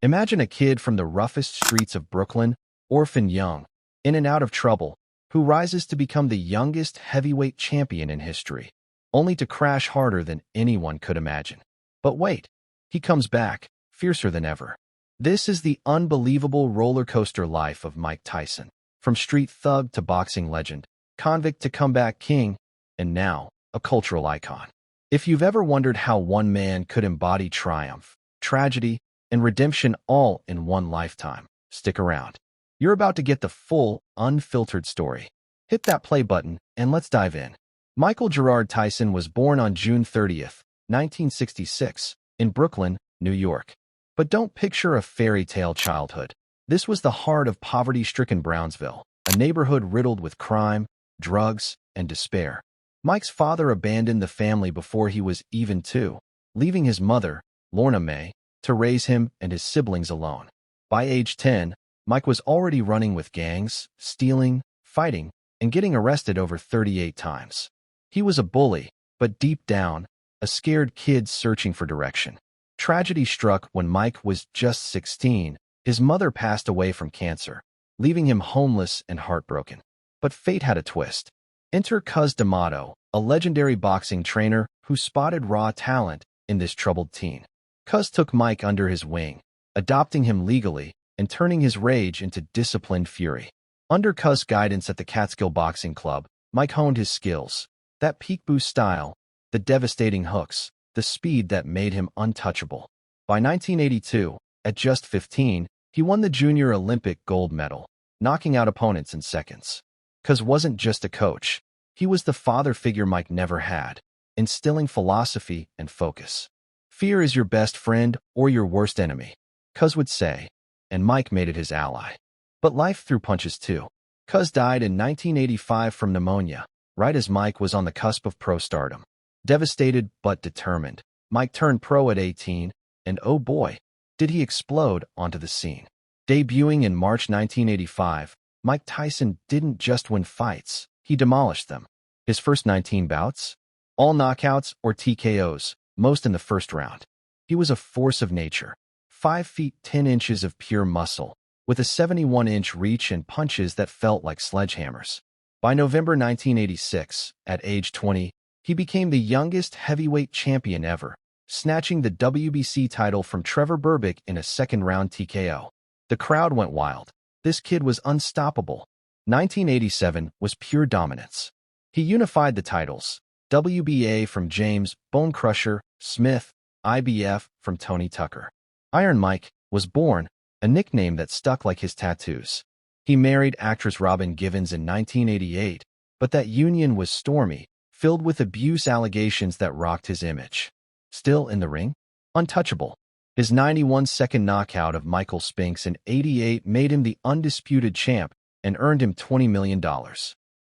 Imagine a kid from the roughest streets of Brooklyn, orphan young, in and out of trouble, who rises to become the youngest heavyweight champion in history, only to crash harder than anyone could imagine. But wait, he comes back, fiercer than ever. This is the unbelievable roller coaster life of Mike Tyson. From street thug to boxing legend, convict to comeback king, and now, a cultural icon. If you've ever wondered how one man could embody triumph, tragedy, and redemption all in one lifetime, stick around. You're about to get the full, unfiltered story. Hit that play button, and let's dive in. Michael Gerard Tyson was born on June 30th, 1966, in Brooklyn, New York. But don't picture a fairy tale childhood. This was the heart of poverty-stricken Brownsville, a neighborhood riddled with crime, drugs, and despair. Mike's father abandoned the family before he was even 2, leaving his mother, Lorna Mae, to raise him and his siblings alone. By age 10, Mike was already running with gangs, stealing, fighting, and getting arrested over 38 times. He was a bully, but deep down, a scared kid searching for direction. Tragedy struck when Mike was just 16. His mother passed away from cancer, leaving him homeless and heartbroken. But fate had a twist. Enter Cus D'Amato, a legendary boxing trainer who spotted raw talent in this troubled teen. Cus took Mike under his wing, adopting him legally and turning his rage into disciplined fury. Under Cus' guidance at the Catskill Boxing Club, Mike honed his skills. That peak boost style, the devastating hooks, the speed that made him untouchable. By 1982, at just 15, he won the Junior Olympic gold medal, knocking out opponents in seconds. Cus wasn't just a coach. He was the father figure Mike never had, instilling philosophy and focus. Fear is your best friend or your worst enemy, Cus would say, and Mike made it his ally. But life threw punches too. Cus died in 1985 from pneumonia, right as Mike was on the cusp of pro stardom. Devastated but determined, Mike turned pro at 18, and oh boy, did he explode onto the scene. Debuting in March 1985, Mike Tyson didn't just win fights, he demolished them. His first 19 bouts? All knockouts or TKOs, most in the first round. He was a force of nature, 5 feet 10 inches of pure muscle, with a 71-inch reach and punches that felt like sledgehammers. By November 1986, at age 20, he became the youngest heavyweight champion ever, snatching the WBC title from Trevor Berbick in a second-round TKO. The crowd went wild. This kid was unstoppable. 1987 was pure dominance. He unified the titles, WBA from James Bone Crusher Smith, IBF from Tony Tucker. Iron Mike was born, a nickname that stuck like his tattoos. He married actress Robin Givens in 1988, but that union was stormy, filled with abuse allegations that rocked his image. Still in the ring? Untouchable. His 91-second knockout of Michael Spinks in '88 made him the undisputed champ and earned him $20 million.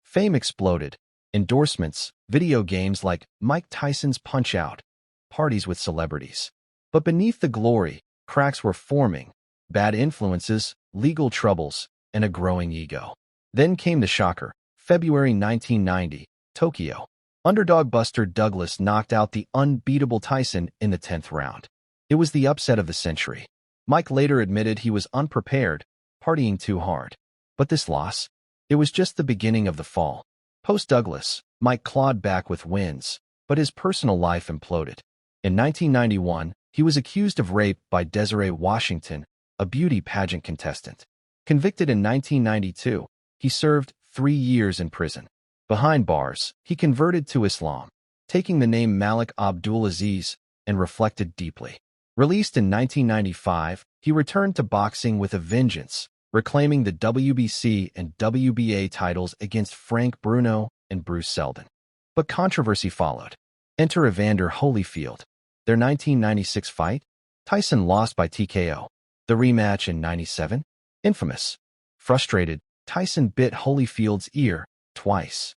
Fame exploded. Endorsements, video games like Mike Tyson's Punch-Out!, parties with celebrities. But beneath the glory, cracks were forming, bad influences, legal troubles, and a growing ego. Then came the shocker, February 1990, Tokyo. Underdog Buster Douglas knocked out the unbeatable Tyson in the 10th round. It was the upset of the century. Mike later admitted he was unprepared, partying too hard. But this loss? It was just the beginning of the fall. Post-Douglas, Mike clawed back with wins, but his personal life imploded. In 1991, he was accused of rape by Desiree Washington, a beauty pageant contestant. Convicted in 1992, he served 3 years in prison. Behind bars, he converted to Islam, taking the name Malik Abdulaziz, and reflected deeply. Released in 1995, he returned to boxing with a vengeance, reclaiming the WBC and WBA titles against Frank Bruno and Bruce Seldon. But controversy followed. Enter Evander Holyfield. Their 1996 fight? Tyson lost by TKO. The rematch in '97? Infamous. Frustrated, Tyson bit Holyfield's ear twice.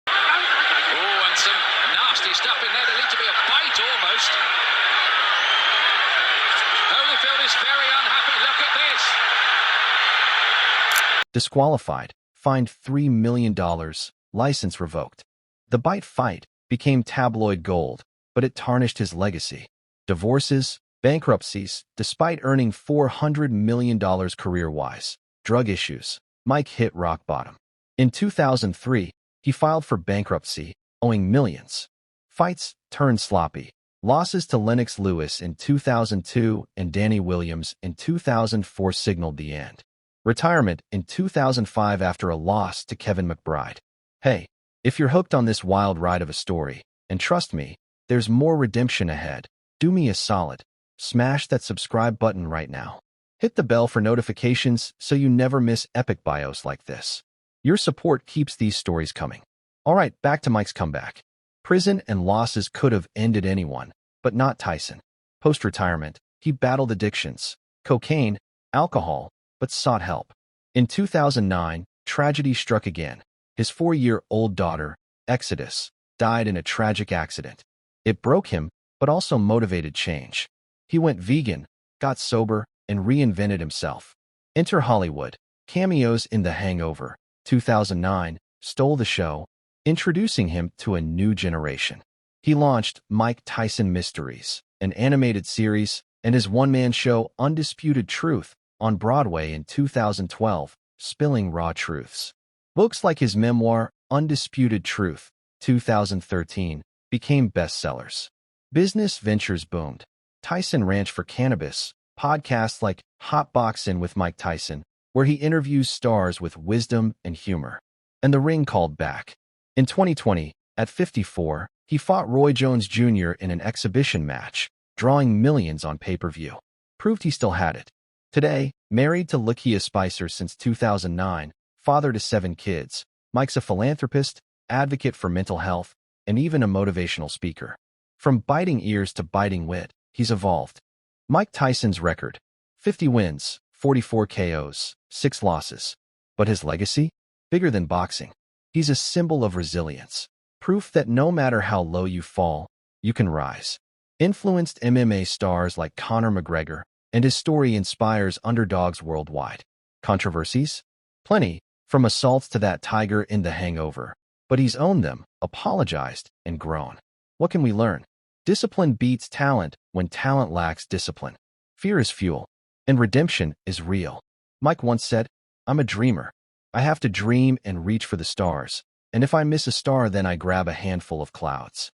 Oh, and some nasty stuff in there. There needs to be a bite almost. Holyfield is very unhappy. Look at this. Disqualified, fined $3 million, license revoked. The bite fight became tabloid gold, but it tarnished his legacy. Divorces, Bankruptcies. Despite earning $400 million career-wise, drug issues, Mike hit rock bottom. In 2003, he filed for bankruptcy, owing millions. Fights turned sloppy. Losses to Lennox Lewis in 2002 and Danny Williams in 2004 signaled the end. Retirement in 2005 after a loss to Kevin McBride. Hey, if you're hooked on this wild ride of a story, and trust me, there's more redemption ahead, do me a solid. Smash that subscribe button right now. Hit the bell for notifications so you never miss epic bios like this. Your support keeps these stories coming. All right, back to Mike's comeback. Prison and losses could have ended anyone, but not Tyson. Post-retirement, he battled addictions, cocaine, alcohol, but sought help. In 2009, tragedy struck again. His 4-year-old daughter, Exodus, died in a tragic accident. It broke him, but also motivated change. He went vegan, got sober, and reinvented himself. Enter Hollywood. Cameos in The Hangover, 2009, stole the show, introducing him to a new generation. He launched Mike Tyson Mysteries, an animated series, and his one-man show Undisputed Truth on Broadway in 2012, spilling raw truths. Books like his memoir Undisputed Truth, 2013, became bestsellers. Business ventures boomed. Tyson Ranch for Cannabis, podcasts like Hot Boxin' with Mike Tyson, where he interviews stars with wisdom and humor. And The Ring called back. In 2020, at 54, he fought Roy Jones Jr. in an exhibition match, drawing millions on pay-per-view. Proved he still had it. Today, married to Lakia Spicer since 2009, father to 7 kids, Mike's a philanthropist, advocate for mental health, and even a motivational speaker. From biting ears to biting wit, he's evolved. Mike Tyson's record: 50 wins, 44 KOs, 6 losses. But his legacy? Bigger than boxing. He's a symbol of resilience. Proof that no matter how low you fall, you can rise. Influenced MMA stars like Conor McGregor, and his story inspires underdogs worldwide. Controversies? Plenty, from assaults to that tiger in The Hangover. But he's owned them, apologized, and grown. What can we learn? Discipline beats talent when talent lacks discipline. Fear is fuel, and redemption is real. Mike once said, "I'm a dreamer. I have to dream and reach for the stars, and if I miss a star, then I grab a handful of clouds."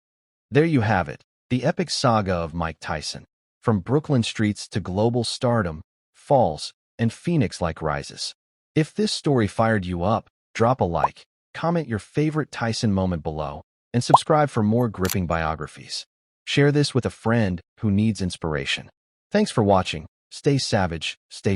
There you have it, the epic saga of Mike Tyson. From Brooklyn streets to global stardom, falls, and phoenix-like rises. If this story fired you up, drop a like, comment your favorite Tyson moment below, and subscribe for more gripping biographies. Share this with a friend who needs inspiration. Thanks for watching. Stay savage, stay